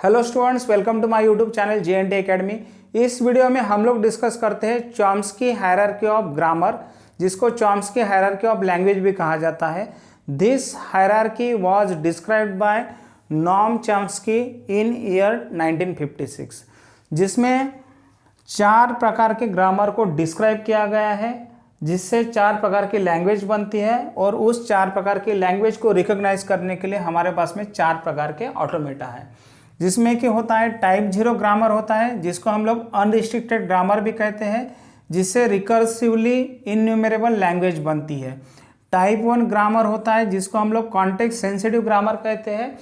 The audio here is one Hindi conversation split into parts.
Hello students, welcome to my YouTube channel J and T academy. इस वीडियो में हम लोग डिस्कस करते हैं चॉम्स्की हायरार्की ऑफ ग्रामर, जिसको चॉम्स्की हायरार्की ऑफ लैंग्वेज भी कहा जाता है। This hierarchy was described by Noam Chomsky in year 1956, जिसमें 4 प्रकार के ग्रामर को डिस्क्राइब किया गया है, जिससे 4 प्रकार की लैंग्वेज बनती है। और उस 4 प्रकार की लैंग्वेज को रिकॉग्नाइज करने के लिए हमारे पास में 4 प्रकार के ऑटोमेटा है, जिसमें कि होता है टाइप 0 ग्रामर होता है, जिसको हम लोग अनरिस्ट्रिक्टेड ग्रामर भी कहते हैं, जिससे रिकर्सिवली इन्यूमरेबल लैंग्वेज बनती है। टाइप 1 ग्रामर होता है, जिसको हम लोग कॉन्टेक्स्ट सेंसिटिव ग्रामर कहते हैं,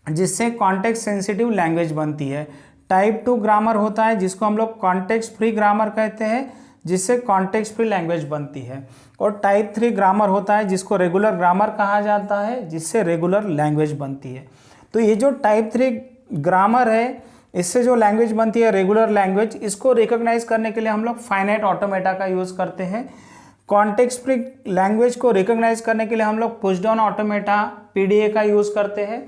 जिससे कॉन्टेक्स्ट सेंसिटिव लैंग्वेज बनती है। टाइप 2 ग्रामर होता है, जिसको हम लोग कॉन्टेक्स्ट फ्री ग्रामर कहते हैं, जिससे कॉन्टेक्स्ट फ्री लैंग्वेज बनती है। और टाइप 3 ग्रामर होता है, जिसको रेगुलर ग्रामर कहा जाता है, जिससे रेगुलर लैंग्वेज बनती है। तो ये जो टाइप 3 ग्रामर है, इससे जो लैंग्वेज बनती है रेगुलर लैंग्वेज, इसको रिकॉग्नाइज करने के लिए हम लोग फाइनाइट ऑटोमेटा का यूज़ करते हैं। कॉन्टेक्स्ट फ्री लैंग्वेज को रिकॉग्नाइज करने के लिए हम लोग पुश डाउन ऑटोमेटा पीडीए का यूज़ करते हैं।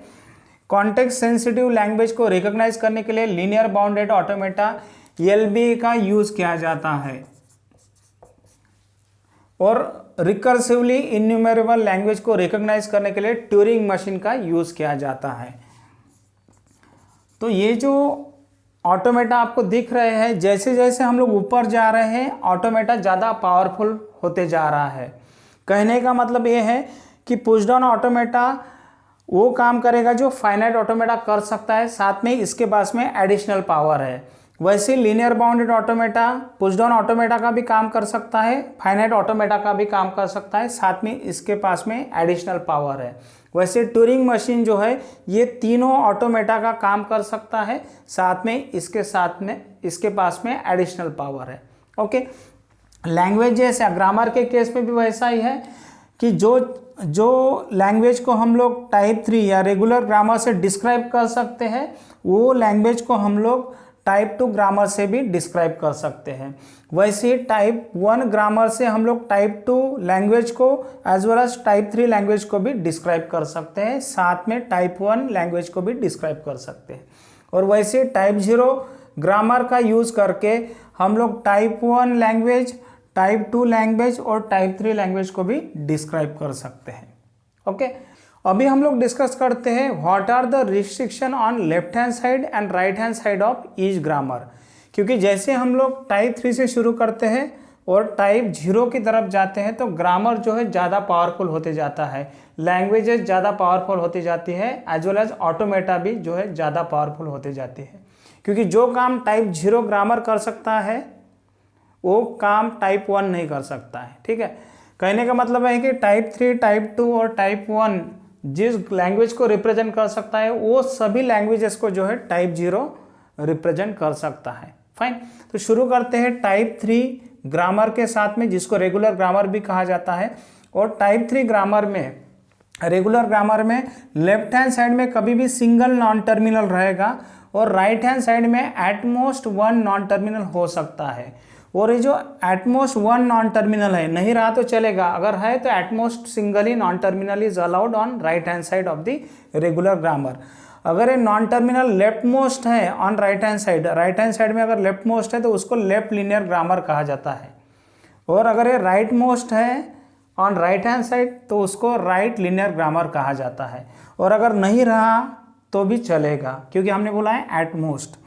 कॉन्टेक्स्ट सेंसिटिव लैंग्वेज को रिकॉग्नाइज करने के लिए लीनियर बाउंडेड ऑटोमेटा एलबी का यूज़ किया जाता है। और रिकर्सिवली इन्यूमरेबल लैंग्वेज को रिकॉग्नाइज करने के लिए ट्यूरिंग मशीन का यूज़ किया जाता है। तो ये जो ऑटोमेटा आपको दिख रहे हैं, जैसे जैसे हम लोग ऊपर जा रहे हैं, ऑटोमेटा ज़्यादा पावरफुल होते जा रहा है। कहने का मतलब ये है कि पुश डाउन ऑटोमेटा वो काम करेगा जो फाइनाइट ऑटोमेटा कर सकता है, साथ में इसके पास में एडिशनल पावर है। वैसे linear bounded automata push down automata का भी काम कर सकता है, फाइनाइट ऑटोमेटा का भी काम कर सकता है, साथ में इसके पास में एडिशनल पावर है। वैसे ट्यूरिंग मशीन जो है, ये तीनों ऑटोमेटा का काम कर सकता है, साथ में इसके पास में एडिशनल पावर है। ओके, लैंग्वेज जैसे ग्रामर के केस में भी वैसा ही है कि जो लैंग्वेज को हम लोग टाइप 3 या रेगुलर ग्रामर से डिस्क्राइब कर सकते हैं, वो लैंग्वेज को हम लोग टाइप 2 ग्रामर से भी डिस्क्राइब कर सकते हैं। वैसे ही टाइप 1 ग्रामर से हम लोग टाइप 2 लैंग्वेज को as well as type 3 language को भी डिस्क्राइब कर सकते हैं, साथ में टाइप 1 लैंग्वेज को भी डिस्क्राइब कर सकते हैं। और वैसे टाइप 0 ग्रामर का यूज़ करके हम लोग टाइप 1 लैंग्वेज, टाइप 2 लैंग्वेज और टाइप 3 लैंग्वेज को भी डिस्क्राइब कर सकते हैं। ओके, अभी हम लोग डिस्कस करते हैं what are the restriction on left hand side and right hand side of each grammar. क्योंकि जैसे हम लोग टाइप 3 से शुरू करते हैं और टाइप 0 की तरफ जाते हैं, तो ग्रामर जो है ज़्यादा पावरफुल होते जाता है, लैंग्वेजेस ज़्यादा पावरफुल होती जाती है, एज वेल एज ऑटोमेटा भी जो है ज़्यादा पावरफुल होते जाती है। क्योंकि जो काम टाइप 0 ग्रामर कर सकता है, वो काम टाइप 1 नहीं कर सकता है। ठीक है, कहने का मतलब है कि टाइप 3, टाइप 2 और टाइप 1 जिस लैंग्वेज को रिप्रेजेंट कर सकता है, वो सभी लैंग्वेजेस को जो है टाइप 0 रिप्रेजेंट कर सकता है। फाइन, तो शुरू करते हैं टाइप 3 ग्रामर के साथ में, जिसको रेगुलर ग्रामर भी कहा जाता है। और टाइप 3 ग्रामर में, रेगुलर ग्रामर में लेफ्ट हैंड साइड में कभी भी सिंगल नॉन टर्मिनल रहेगा और राइट हैंड साइड में एटमोस्ट 1 नॉन टर्मिनल हो सकता है। और ये जो एटमोस्ट 1 नॉन टर्मिनल है, नहीं रहा तो चलेगा, अगर है तो एटमोस्ट सिंगल ही non terminal is allowed on right hand side of the regular grammar. अगर ये नॉन टर्मिनल लेफ्ट मोस्ट है ऑन राइट हैंड साइड में अगर लेफ्ट मोस्ट है, तो उसको लेफ्ट लीनियर ग्रामर कहा जाता है। और अगर ये राइट मोस्ट है ऑन राइट हैंड साइड, तो उसको राइट लीनियर ग्रामर कहा जाता है। और अगर नहीं रहा तो भी चलेगा, क्योंकि हमने बोला है एटमोस्ट,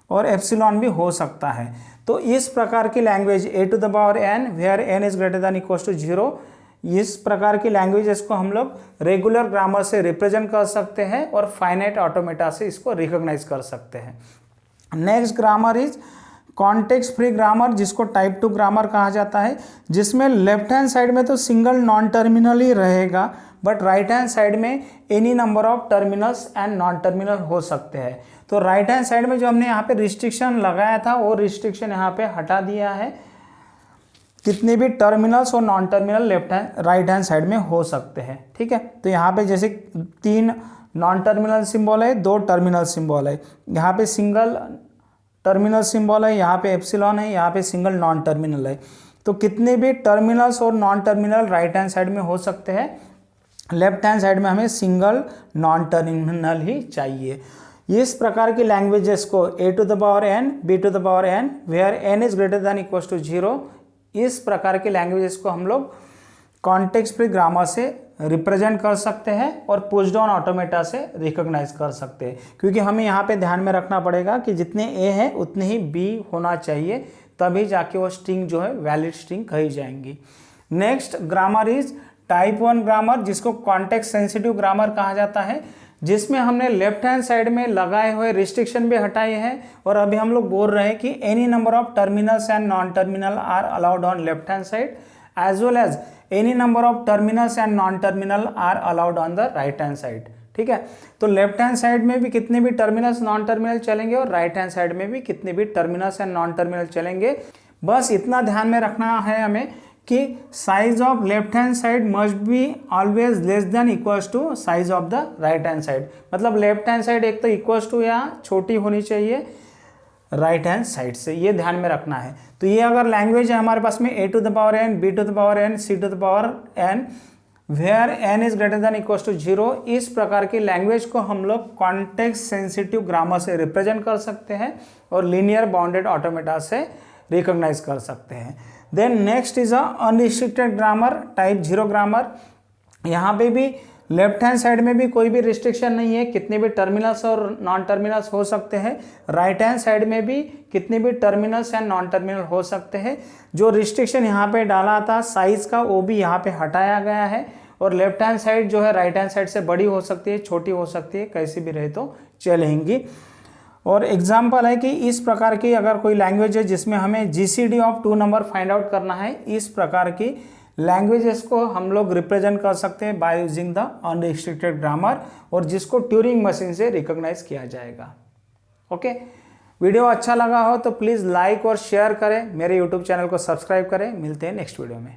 और एप्सिलॉन भी हो सकता है। तो इस प्रकार की language a to the power n where n is greater than equal to 0, इस प्रकार की लैंग्वेजेस को हम लोग रेगुलर ग्रामर से रिप्रेजेंट कर सकते हैं और फाइनाइट ऑटोमेटा से इसको रिकॉग्नाइज कर सकते हैं। Next grammar is context free grammar, जिसको टाइप 2 ग्रामर कहा जाता है, जिसमें लेफ्ट हैंड साइड में तो सिंगल नॉन टर्मिनल ही रहेगा, बट राइट हैंड साइड में any number of terminals and non terminal हो सकते हैं। तो राइट हैंड साइड में जो हमने यहाँ पे रिस्ट्रिक्शन लगाया था, वो रिस्ट्रिक्शन यहाँ पे हटा दिया है। कितने भी टर्मिनल्स और non terminal right hand side में हो सकते हैं। ठीक है, तो यहाँ पे जैसे 3 नॉन टर्मिनल सिंबल है, 2 टर्मिनल सिंबल है, यहाँ पे सिंगल टर्मिनल सिंबल है, यहाँ पे एप्सिलॉन है, यहाँ पे सिंगल नॉन टर्मिनल है। तो कितने भी टर्मिनल्स और non terminal right hand side में हो सकते हैं, लेफ्ट हैंड साइड में हमें सिंगल नॉन टर्मिनल ही चाहिए। इस प्रकार की लैंग्वेजेस को a to the power n, b to the power n, where n is greater than equal to 0, इस प्रकार की लैंग्वेजेस को हम लोग कॉन्टेक्स्ट फ्री ग्रामर से रिप्रेजेंट कर सकते हैं और पुश डाउन ऑटोमेटा से रिकॉग्नाइज कर सकते हैं। क्योंकि हमें यहाँ पे ध्यान में रखना पड़ेगा कि जितने a है उतने ही b होना चाहिए, तभी जाके वो स्ट्रिंग जो है वैलिड स्ट्रिंग कही जाएंगी। Next grammar is type 1 grammar, जिसको कॉन्टेक्स्ट सेंसिटिव ग्रामर कहा जाता है, जिसमें हमने लेफ्ट हैंड साइड में लगाए हुए रिस्ट्रिक्शन भी हटाए हैं। और अभी हम लोग बोल रहे हैं कि any number of terminals and non terminal are allowed on left hand side as well as any number of terminals and non terminal are allowed on the right hand side. ठीक है, तो लेफ्ट हैंड साइड में भी कितने भी टर्मिनल्स नॉन टर्मिनल चलेंगे और राइट हैंड साइड में भी कितने भी टर्मिनल्स एंड नॉन टर्मिनल चलेंगे। बस इतना ध्यान में रखना है हमें कि size of left hand side must be always less than equals to size of the right hand side. मतलब लेफ्ट हैंड साइड एक तो इक्वल्स टू या छोटी होनी चाहिए राइट हैंड साइड से, ये ध्यान में रखना है। तो ये अगर लैंग्वेज है हमारे पास में a to the power n, b to the power n, c to the power n, where n is greater than equals to 0, इस प्रकार की लैंग्वेज को हम लोग कॉन्टेक्स्ट सेंसिटिव ग्रामर से रिप्रेजेंट कर सकते हैं और लीनियर बाउंडेड ऑटोमेटा से रिकॉग्नाइज कर सकते हैं। Then next is unrestricted grammar, type 0 grammar. यहाँ पे भी लेफ्ट हैंड साइड में भी कोई भी रिस्ट्रिक्शन नहीं है, कितने भी टर्मिनल्स और नॉन टर्मिनल्स हो सकते हैं। राइट हैंड साइड में भी कितने भी टर्मिनल्स एंड नॉन टर्मिनल हो सकते हैं। जो रिस्ट्रिक्शन यहाँ पे डाला था साइज का, वो भी यहाँ पे हटाया गया है। और लेफ्ट हैंड साइड जो है राइट हैंड साइड से बड़ी हो सकती है, छोटी हो सकती है, कैसी भी रहे तो चलेंगी। और एग्जाम्पल है कि इस प्रकार की अगर कोई लैंग्वेज है जिसमें हमें GCD of 2 number find out करना है, इस प्रकार की लैंग्वेजेस को हम लोग रिप्रेजेंट कर सकते हैं by using the unrestricted grammar, और जिसको ट्यूरिंग मशीन से रिकॉग्नाइज किया जाएगा। ओके, वीडियो अच्छा लगा हो तो प्लीज़ लाइक और शेयर करें, मेरे यूट्यूब चैनल को सब्सक्राइब करें। मिलते हैं नेक्स्ट वीडियो में।